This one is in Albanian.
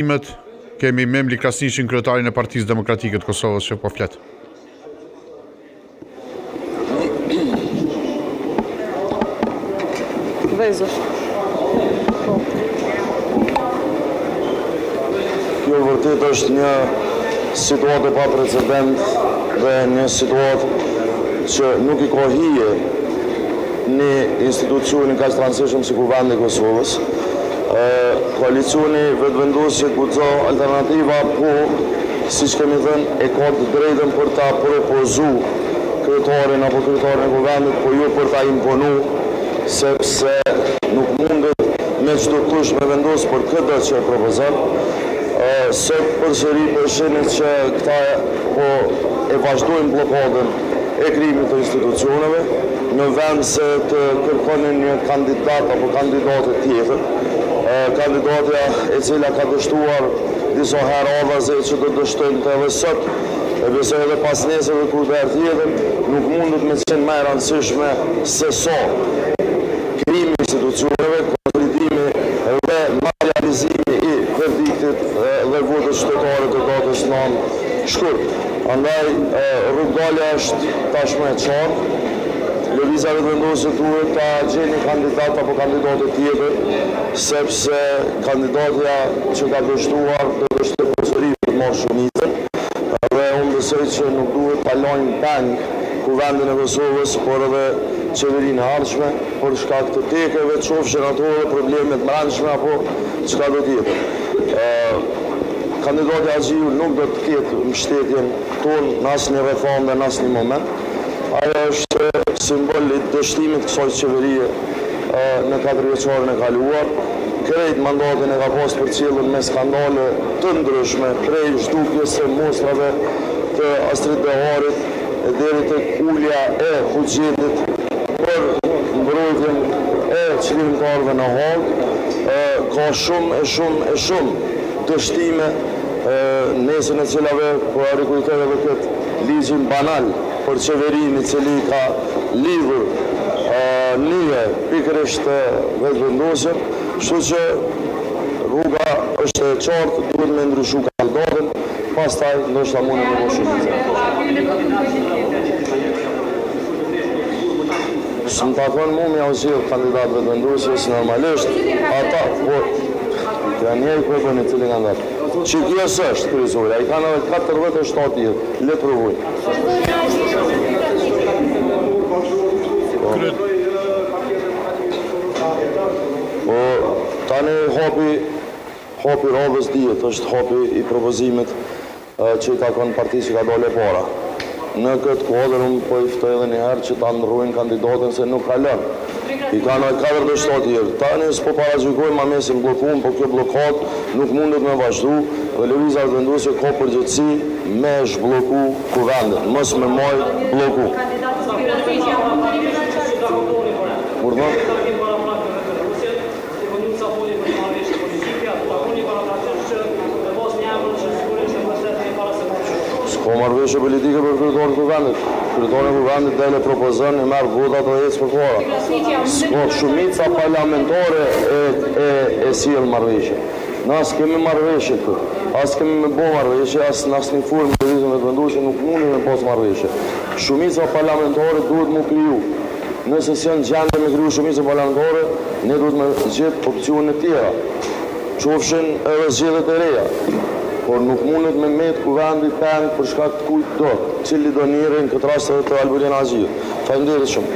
Kemi Memli Krasnishin, kryetarin e Partisë Demokratike të Kosovës, që po flet. Kjo vërtet është një situatë pa precedent dhe një situatë që nuk i ka hije një institucioni kaq të rëndësishëm si Kuvendi i Kosovës. Koalicioni vetëvendosje guxo alternativa, po siç kemi thënë e ka të drejtën për ta propozu kryetarin apo kryetarin e Kuvendit, po jo për ta imponu, sepse nuk mundet me çdo kush me vendos për këtë që e propozon. Sot përsëri përshinit që këta po e vazhdojnë blokadën e krijimit të institucioneve, në vend se të kërkonin një kandidat apo kandidate tjetër. Kandidatja e cila ka dështuar disa herë avaze që do dështojnë të edhe sot, e besoj edhe pas nesër dhe kur të herë tjetër, nuk mundet me qenë më e rëndësishme se sa krijimi i institucioneve, konsolidimi dhe materializimi i verdiktit dhe votës shtetare të datës 9 shkurt. Andaj rrugdalja është tashmë e qartë. Lëvizja vetëvendosje duhet ta gjeni kandidat apo kandidate tjetër, sepse kandidatja që ka dështuar do dështoj përsëri të marrë shumicën, dhe unë besoj që nuk duhet ta lajmë peng Kuvendin e Kosovës, por edhe qeverinë e ardhshme, për shkak të tekeve, qofshin ato dhe problemet mbrëmshme apo çka do tjetër. Kandidati Axhiu nuk do të ketë mbështetjen tonë në asnjë reformë dhe në asnjë moment. Ajo është simbol i dështimit kësaj qeverie në 4 vjeçarin e kaluar. Krejt mandatin e ka pas përcjellur me skandale të ndryshme, prej zhdukjes së mostrave të Astrid Beharit deri tek ulja e buxhetit për mbrojtjen e çlirimtarëve në Hag. Ka shumë dështime, nesër në cilave po rikujtoj edhe këtë ligjin banal për qeverinë i cili ka lidhur nije pikërisht vetëvendosjen, kështu që rruga është e qartë, duhet me ndryshu kandidatin, pastaj ndoshta mundem me shumicë. Së më takon mu me auxilë kandidat vetëvendosjes normalisht, ata, po, janë njëri kërkën e cili kanë datë. Që kjo është kryesore, ai kanë edhe 47 jetë, le të provojnë. Po, tani hapi radhës dihet, është hapi i propozimit që i takon partisë që ka dole para. Në këtë kuadër unë po i ftoj edhe një herë që ta ndrojnë kandidatën se nuk kalon. I kanë 47 jetë. Tani s'po paragjykojmë ma mesin blokuar, po kjo blokad nuk mundet me vazhdu dhe lëvizja vetëvendosje ka përgjegjësi me zhbloku Kuvendin, mos me maj bloku. S'ka marrëveshje politike për kryetarin e Kuvendit. Kryetari i Kuvendit dele propozon e merr votat dhe ecë përpara. S'ka shumica parlamentare e sjell marrëveshje. Na s'kemi marrëveshje këtu. As kemi me bo marrëveshje, as në asnjë formë lëvizje vetëvendosje nuk mundi me pas marrëveshje. Shumica parlamentare duhet mu kriju. Nëse s'janë gjendje me kriju shumica parlamentare, ne duhet me gjetë opsione tjera. Qofshin edhe zgjedhjet e reja. Por nuk mundet me met Kuvendi peng për shkak të kujt do, cili do njërin këtë rast edhe të Albulin Axhiut. Faleminderit shumë.